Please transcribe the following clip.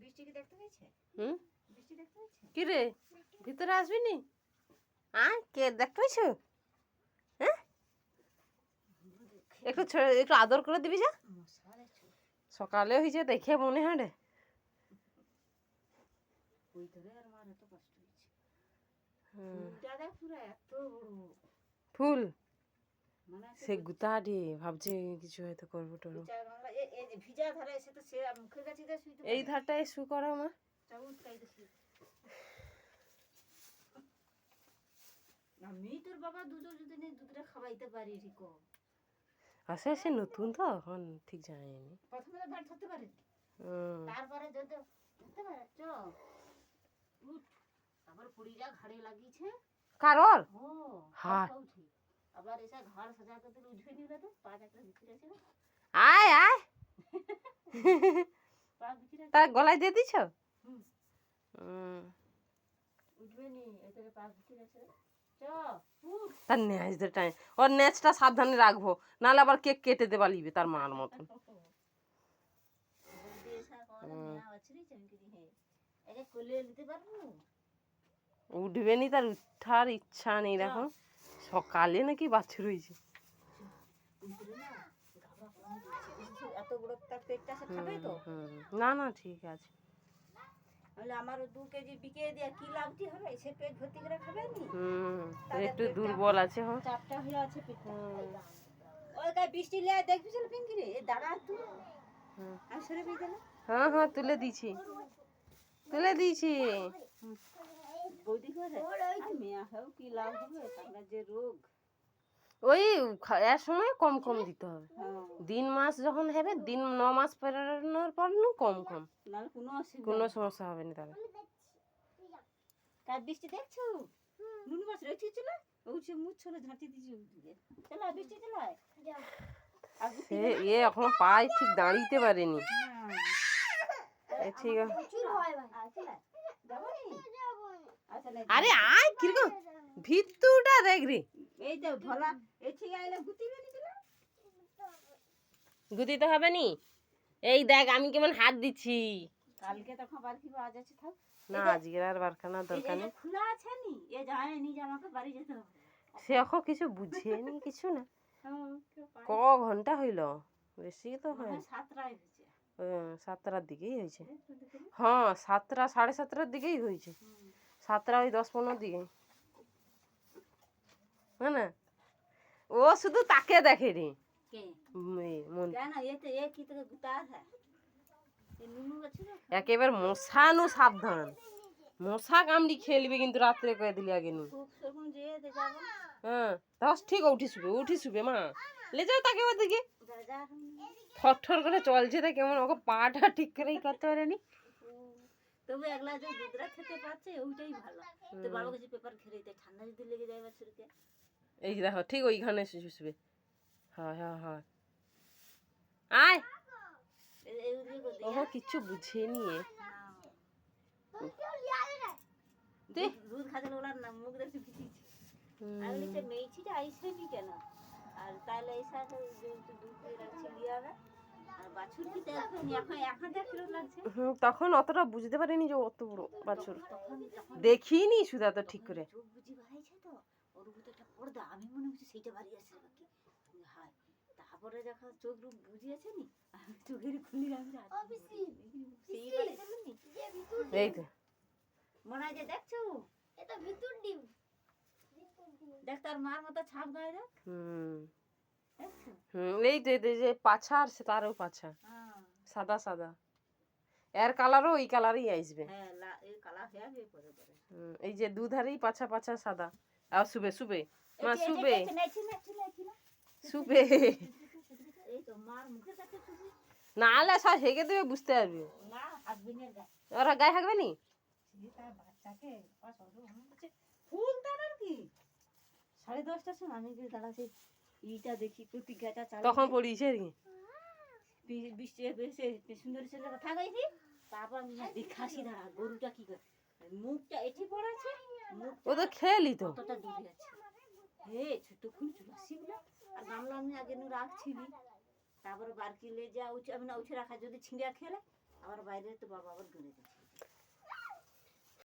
বৃষ্টিকে দেখতে পেয়েছে? হুম বৃষ্টি দেখতে পেয়েছে? কি রে ভিতরে আসবি নি? কে দেখতে পেয়েছো? হ্যাঁ একটু একটু আদর করে দিবি যা। সকালে হয়েছে দেখে মনে হয় রে। ওই ধরে আর আমার এত কষ্ট হয়েছে। ফুলটা দেখ পুরো এত বড় ফুল মানে সে গুতাটি ভাবছি কিছু হয়তো করবো টরবো। ভিজা ধারে এসে তো সে মুখের কাছে শুইতে এই ধারটায় শু করো মা। আমি তোর বাবা দুটো যদি নেই দুধটা খাওয়াইতে পারি ঠিক আসে সে নতুন তো এখন ঠিক জানিনি। প্রথমে তো ভাত ধরতে পারে তারপরে যদি ধরতে পারে চ উঠ তারপর পুড়িটা ঘাড়ে লাগিয়েছে কারোর ও হ্যাঁ উঠি আবার এসে ঘাড় সাজা করতে উঠবে নি তো পা একটা ভিতরে আছে আয় আয় পা ভিতরে তার গলায় দিয়ে দিছ? উঠবে নি এতে পা ভিতরে আছে তার ন্যাচদের টাইম ওর ন্যাচটা সাবধানে রাখবো নাহলে আবার কেক কেটে দেবা লিবে তার মার মতন। উঠবে নি তার উঠার ইচ্ছা নেই দেখো সকালে নাকি বাছুর হয়েছে। না না ঠিক আছে আমার 2 কেজি বিকে দিয়া কি লাভটি হবে সে পেট ভর্তি করে খাবে নি একটু দুর্বল আছে হ্যাঁ চাপটা হয়ে আছে পেট ওই গায় বৃষ্টি লিয়ে দেখবি চল পিঙ্কি রে দাঁড়া তুই আমি সরে বিয়ে দিলাম হ্যাঁ হ্যাঁ তুলে দিছি বৌদি করে মেয়া হোক কি লাভ হবে তাহলে যে রোগ ওই এর সময় কম কম দিতে হবে দিন মাস যখন হবে দিন 9 মাস পেরানোর পর কম কম নাহলে কোনো সমস্যা হবে না তাহলে। কাল বৃষ্টি দেখছো নুনু মাছ রেখেছিল ওছে মুছ ছোলে ঝাঁটি দিছি ওদিকে চল বৃষ্টি চলায় সে এখন পায়ে ঠিক দাঁড়িয়ে পারেনি ঠিক আছে। আরে আয় কিরকম ভিতরটা দেখ রে এই তো ভোলা এই ঠিক আইলে গুতিবে নি দিলা গুতিতে হবে নি এই দেখ আমি কেমন হাত দিচ্ছি কালকে তখন বার কি আজ আছে থাক না আজকে আর বারখানা দরকার নেই খোলা আছে নি এ যায় নি যে আমাকে বাড়ি যেতে হবে সে এখন কিছু বুঝেনি কিছু না ক ঘন্টা হইল বেশি তো হয় 7টায় হয়েছে 7টার দিকেই হয়েছে হ্যাঁ 7টা 7:30টার দিকেই হয়েছে 7টা ওই 10-15 দিকে হ্যাঁ না ও শুধু তাকে দেখে রে একেবারে মশানু সাবধান মশা কামড়ি খেলবে কিন্তু রাত্রে কয়ে দিলি আগে নি হ্যাঁ দশ ঠিক উঠি শুবে মা লে যাও তাকে ওদিকে ঠর ঠর করে চলছে তা কেমন ওকে পাটা ঠিক করেই করতে পারেনি তবে একলা যে দুধরা খেতে পাচ্ছে ওইটাই ভালো তো বাবা কিছু পেপার খেলে ঠান্ডা যদি লেগে যায় বাছুরকে এই দেখো ঠিক ওইখানে শুবে হ্যাঁ হ্যাঁ হ্যাঁ আয় ও কিছু বুঝেনি দুধ খাতে ওলার না মুখ দেখতে ভিজিছে আমি লিখে মেয়েছিটা আইসেনি কেন আর তাহলে এসা দুধ রাখছি লিয়াবে আর বাছুর কি দেখেনি এখন দেখলো লাগছে তখন অতটা বুঝতে পারিনি যে অত বড় বাছুর দেখিনি সুদা তো ঠিক করে চোখ বুঝি বাড়াইছে তো ওর উপরে একটা পর্দা আমি মনে হচ্ছে সেইটা বাড়ি আছে নাকি হায় তারপরে যখন চোখ রূপ বুঝিয়েছে নি চোখের খুলি আমি সেই বাড়ি দেবেনি এই তো মনে হয় যে দেখছো এটা ভিতর ডিম দেখ তার মার মতো ছাপ গায়ে দেখ এই যে পাছা আর তারও পাছা সাদা সাদা এর কালারও ওই কালারই আসবে এই যে দুধারেই পাছা পাছা সাদা আর শুবে শুবে মা শুবে শুবে না আলে সব হেগে দেবে বুঝতে পারবি ওরা গায়ে হাঁকবে নি ফুল তার আর কি 10:30টার সময় আমি দাঁড়াচ্ছি ইটা দেখি প্রতিজ্ঞাটা তখন পড়িয়েছে আর কি বৃষ্টি সুন্দরী ছেলে কথা গাইছি তারপর আমি দেখাসি দাঁড়া গরুটা কি করে মুখটা এটি পড়েছে ও তো খেলি তো কতটা দূরে আছে হে ছোটক্ষণ চলে আসি বলে আর গামলা আমি আগে রাখছিলি তারপরে বারকি লে যা উঠে আমি না উঠে রাখা যদি ছিঁড়া খেলে আবার বাইরে তো বাবা আবার গেড়ে দিচ্ছে